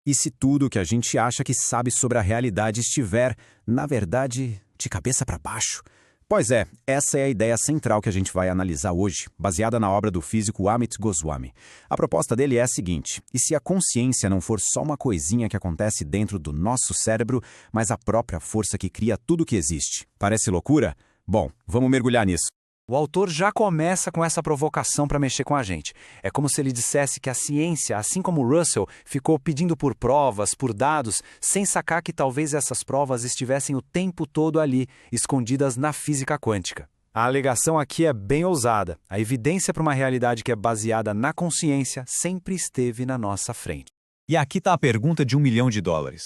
E se tudo que a gente acha que sabe sobre a realidade estiver, na verdade, de cabeça para baixo? Pois é, essa é a ideia central que a gente vai analisar hoje, baseada na obra do físico Amit Goswami. A proposta dele é a seguinte: e se a consciência não for só uma coisinha que acontece dentro do nosso cérebro, mas a própria força que cria tudo que existe? Parece loucura? Bom, vamos mergulhar nisso. O autor já começa com essa provocação para mexer com a gente. É como se ele dissesse que a ciência, assim como Russell, ficou pedindo por provas, por dados, sem sacar que talvez essas provas estivessem o tempo todo ali, escondidas na física quântica. A alegação aqui é bem ousada. A evidência para uma realidade que é baseada na consciência sempre esteve na nossa frente. E aqui está a pergunta de $1 milhão,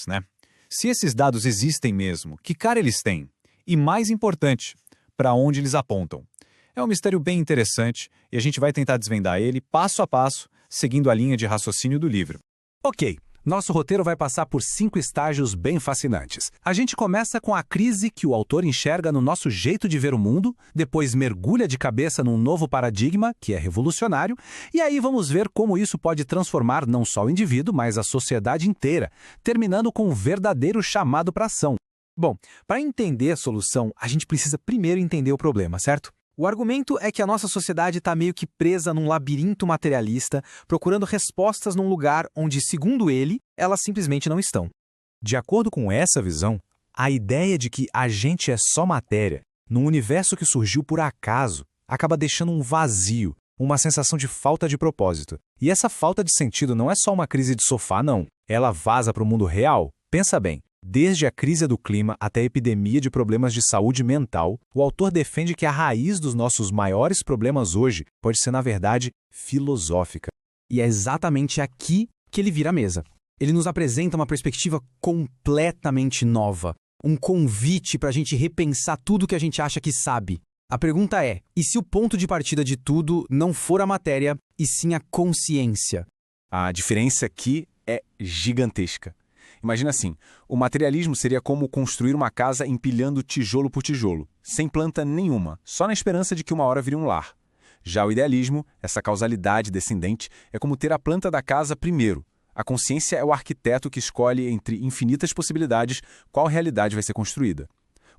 né? Se esses dados existem mesmo, que cara eles têm? E mais importante, para onde eles apontam? É um mistério bem interessante e a gente vai tentar desvendar ele passo a passo, seguindo a linha de raciocínio do livro. Ok, nosso roteiro vai passar por 5 estágios bem fascinantes. A gente começa com a crise que o autor enxerga no nosso jeito de ver o mundo, depois mergulha de cabeça num novo paradigma, que é revolucionário, e aí vamos ver como isso pode transformar não só o indivíduo, mas a sociedade inteira, terminando com um verdadeiro chamado para ação. Bom, para entender a solução, a gente precisa primeiro entender o problema, certo? O argumento é que a nossa sociedade está meio que presa num labirinto materialista, procurando respostas num lugar onde, segundo ele, elas simplesmente não estão. De acordo com essa visão, a ideia de que a gente é só matéria, num universo que surgiu por acaso, acaba deixando um vazio, uma sensação de falta de propósito. E essa falta de sentido não é só uma crise de sofá, não. Ela vaza para o mundo real. Pensa bem. Desde a crise do clima até a epidemia de problemas de saúde mental, o autor defende que a raiz dos nossos maiores problemas hoje pode ser, na verdade, filosófica. E é exatamente aqui que ele vira a mesa. Ele nos apresenta uma perspectiva completamente nova, um convite para a gente repensar tudo que a gente acha que sabe. A pergunta é, e se o ponto de partida de tudo não for a matéria, e sim a consciência? A diferença aqui é gigantesca. Imagina assim, o materialismo seria como construir uma casa empilhando tijolo por tijolo, sem planta nenhuma, só na esperança de que uma hora vire um lar. Já o idealismo, essa causalidade descendente, é como ter a planta da casa primeiro. A consciência é o arquiteto que escolhe entre infinitas possibilidades qual realidade vai ser construída.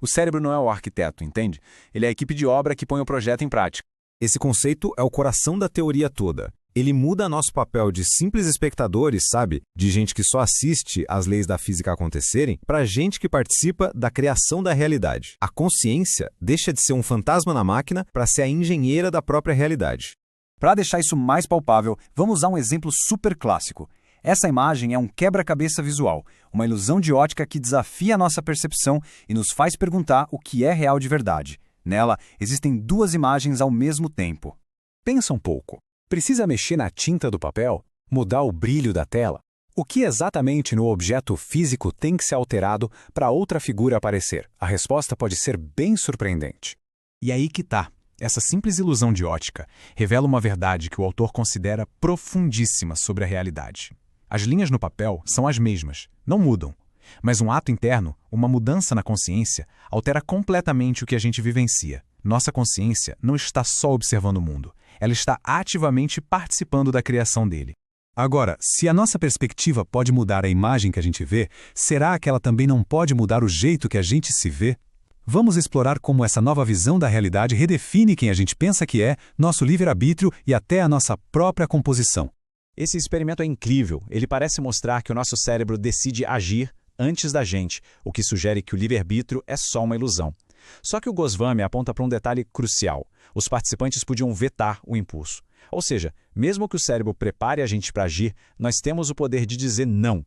O cérebro não é o arquiteto, entende? Ele é a equipe de obra que põe o projeto em prática. Esse conceito é o coração da teoria toda. Ele muda nosso papel de simples espectadores, sabe? De gente que só assiste às leis da física acontecerem, para gente que participa da criação da realidade. A consciência deixa de ser um fantasma na máquina para ser a engenheira da própria realidade. Para deixar isso mais palpável, vamos usar um exemplo super clássico. Essa imagem é um quebra-cabeça visual, uma ilusão de ótica que desafia a nossa percepção e nos faz perguntar o que é real de verdade. Nela, existem 2 imagens ao mesmo tempo. Pensa um pouco. Precisa mexer na tinta do papel? Mudar o brilho da tela? O que exatamente no objeto físico tem que ser alterado para outra figura aparecer? A resposta pode ser bem surpreendente. E aí que tá. Essa simples ilusão de ótica revela uma verdade que o autor considera profundíssima sobre a realidade. As linhas no papel são as mesmas, não mudam. Mas um ato interno, uma mudança na consciência, altera completamente o que a gente vivencia. Nossa consciência não está só observando o mundo. Ela está ativamente participando da criação dele. Agora, se a nossa perspectiva pode mudar a imagem que a gente vê, será que ela também não pode mudar o jeito que a gente se vê? Vamos explorar como essa nova visão da realidade redefine quem a gente pensa que é, nosso livre-arbítrio e até a nossa própria composição. Esse experimento é incrível. Ele parece mostrar que o nosso cérebro decide agir antes da gente, o que sugere que o livre-arbítrio é só uma ilusão. Só que o Goswami aponta para um detalhe crucial. Os participantes podiam vetar o impulso. Ou seja, mesmo que o cérebro prepare a gente para agir, nós temos o poder de dizer não.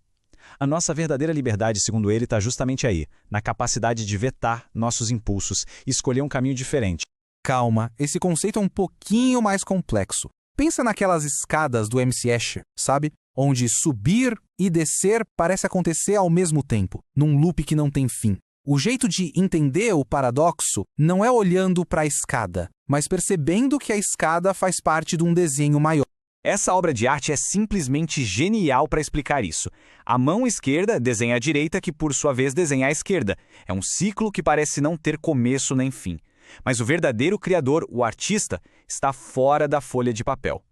A nossa verdadeira liberdade, segundo ele, está justamente aí, na capacidade de vetar nossos impulsos e escolher um caminho diferente. Calma, esse conceito é um pouquinho mais complexo. Pensa naquelas escadas do MC Escher, sabe? Onde subir e descer parece acontecer ao mesmo tempo, num loop que não tem fim. O jeito de entender o paradoxo não é olhando para a escada, mas percebendo que a escada faz parte de um desenho maior. Essa obra de arte é simplesmente genial para explicar isso. A mão esquerda desenha a direita, que por sua vez desenha a esquerda. É um ciclo que parece não ter começo nem fim. Mas o verdadeiro criador, o artista, está fora da folha de papel.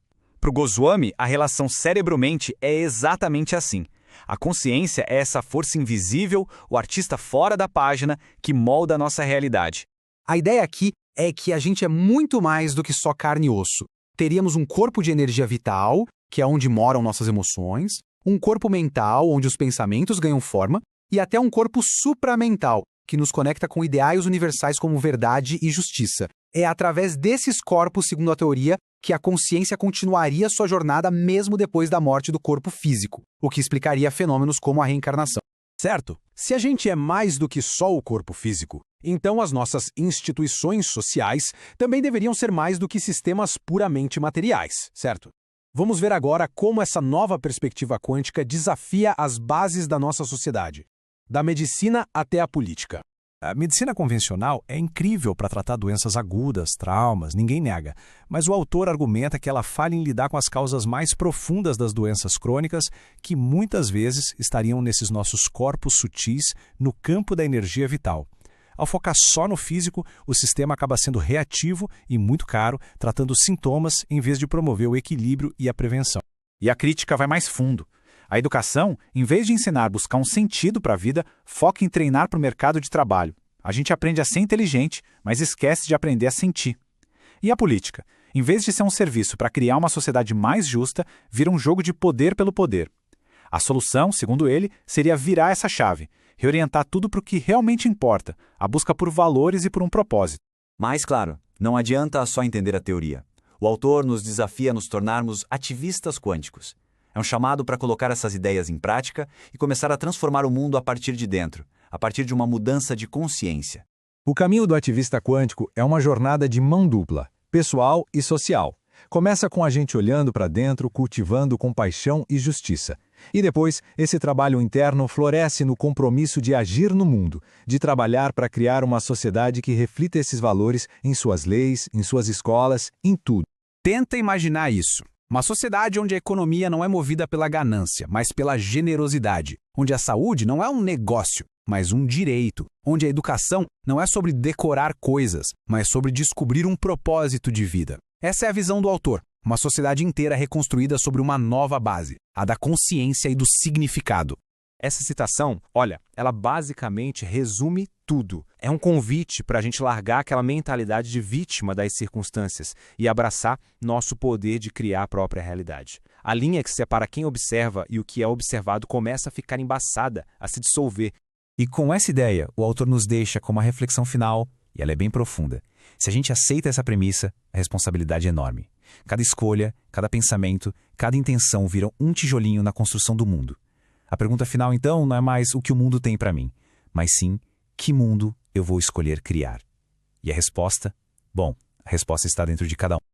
Para o Goswami, a relação cérebro-mente é exatamente assim. A consciência é essa força invisível, o artista fora da página, que molda a nossa realidade. A ideia aqui é que a gente é muito mais do que só carne e osso. Teríamos um corpo de energia vital, que é onde moram nossas emoções, um corpo mental, onde os pensamentos ganham forma, e até um corpo supramental, que nos conecta com ideais universais como verdade e justiça. É através desses corpos, segundo a teoria, que a consciência continuaria sua jornada mesmo depois da morte do corpo físico, o que explicaria fenômenos como a reencarnação. Certo? Se a gente é mais do que só o corpo físico, então as nossas instituições sociais também deveriam ser mais do que sistemas puramente materiais, certo? Vamos ver agora como essa nova perspectiva quântica desafia as bases da nossa sociedade, da medicina até a política. A medicina convencional é incrível para tratar doenças agudas, traumas, ninguém nega. Mas o autor argumenta que ela falha em lidar com as causas mais profundas das doenças crônicas, que muitas vezes estariam nesses nossos corpos sutis, no campo da energia vital. Ao focar só no físico, o sistema acaba sendo reativo e muito caro, tratando sintomas em vez de promover o equilíbrio e a prevenção. E a crítica vai mais fundo. A educação, em vez de ensinar a buscar um sentido para a vida, foca em treinar para o mercado de trabalho. A gente aprende a ser inteligente, mas esquece de aprender a sentir. E a política, em vez de ser um serviço para criar uma sociedade mais justa, vira um jogo de poder pelo poder. A solução, segundo ele, seria virar essa chave, reorientar tudo para o que realmente importa, a busca por valores e por um propósito. Mas, claro, não adianta só entender a teoria. O autor nos desafia a nos tornarmos ativistas quânticos. É um chamado para colocar essas ideias em prática e começar a transformar o mundo a partir de dentro, a partir de uma mudança de consciência. O caminho do ativista quântico é uma jornada de mão dupla, pessoal e social. Começa com a gente olhando para dentro, cultivando compaixão e justiça. E depois, esse trabalho interno floresce no compromisso de agir no mundo, de trabalhar para criar uma sociedade que reflita esses valores em suas leis, em suas escolas, em tudo. Tenta imaginar isso. Uma sociedade onde a economia não é movida pela ganância, mas pela generosidade. Onde a saúde não é um negócio, mas um direito. Onde a educação não é sobre decorar coisas, mas sobre descobrir um propósito de vida. Essa é a visão do autor. Uma sociedade inteira reconstruída sobre uma nova base, a da consciência e do significado. Essa citação, olha, ela basicamente resume tudo. É um convite para a gente largar aquela mentalidade de vítima das circunstâncias e abraçar nosso poder de criar a própria realidade. A linha que separa quem observa e o que é observado começa a ficar embaçada, a se dissolver. E com essa ideia, o autor nos deixa com uma reflexão final, e ela é bem profunda. Se a gente aceita essa premissa, a responsabilidade é enorme. Cada escolha, cada pensamento, cada intenção viram um tijolinho na construção do mundo. A pergunta final, então, não é mais o que o mundo tem para mim, mas sim, que mundo eu vou escolher criar? E a resposta? Bom, a resposta está dentro de cada um.